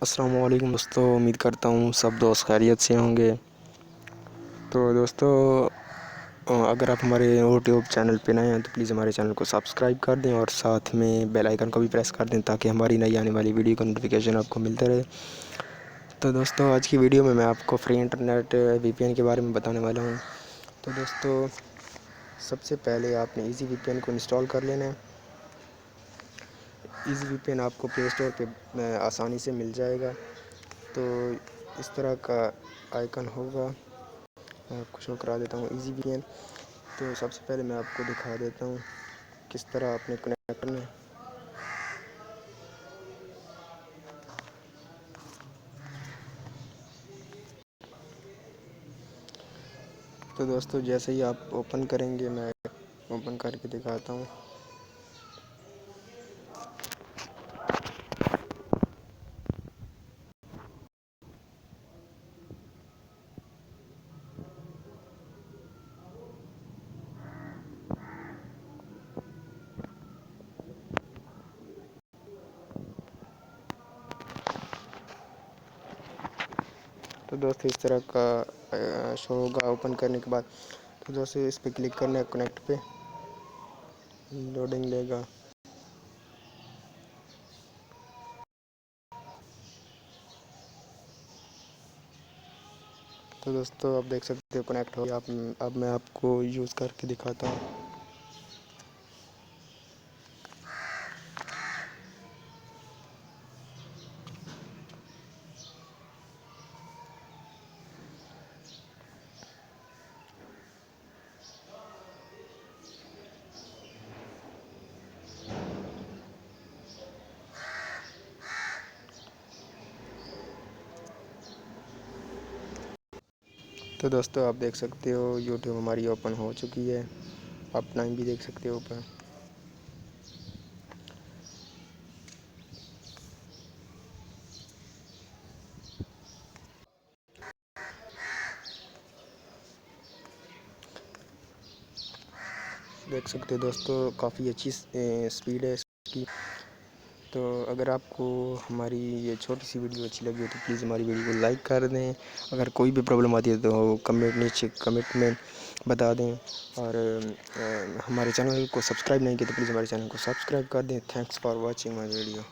अस्सलाम वालेकुम दोस्तों, उम्मीद करता हूँ सब दोस्त खैरियत से होंगे। तो दोस्तों, अगर आप हमारे यूट्यूब चैनल पे नए हैं तो प्लीज़ हमारे चैनल को सब्सक्राइब कर दें और साथ में बेल आइकन को भी प्रेस कर दें ताकि हमारी नई आने वाली वीडियो का नोटिफिकेशन आपको मिलता रहे। तो दोस्तों, आज की वीडियो में मैं आपको फ्री इंटरनेट वीपीएन के बारे में बताने वाला हूँ। तो दोस्तों, सबसे पहले आपने ईज़ी वीपीएन को इंस्टॉल कर लेना है। ईज़ी वीपीएन आपको प्ले स्टोर पे आसानी से मिल जाएगा। तो इस तरह का आइकन होगा, मैं आपको शो करा देता हूँ ईज़ी वीपीएन। तो सबसे पहले मैं आपको दिखा देता हूँ किस तरह आपने कनेक्ट करना है। तो दोस्तों, जैसे ही आप ओपन करेंगे, मैं ओपन करके दिखाता हूँ। तो दोस्तों, इस तरह का शो होगा ओपन करने के बाद। तो दोस्तों, इस पर क्लिक करना है, कनेक्ट पे लोडिंग लेगा। तो दोस्तों, आप देख सकते हो कनेक्ट हो गया। अब मैं आपको यूज़ करके दिखाता हूँ। तो दोस्तों, आप देख सकते हो यूट्यूब हमारी ओपन हो चुकी है। आप टाइम भी देख सकते हो ऊपर। देख सकते हो दोस्तों, काफ़ी अच्छी स्पीड है इसकी। तो अगर आपको हमारी ये छोटी सी वीडियो अच्छी लगी हो तो प्लीज़ हमारी वीडियो को लाइक कर दें। अगर कोई भी प्रॉब्लम आती है तो नीचे कमेंट में बता दें। और हमारे चैनल को सब्सक्राइब नहीं किया तो प्लीज़ हमारे चैनल को सब्सक्राइब कर दें। Thanks for watching my video.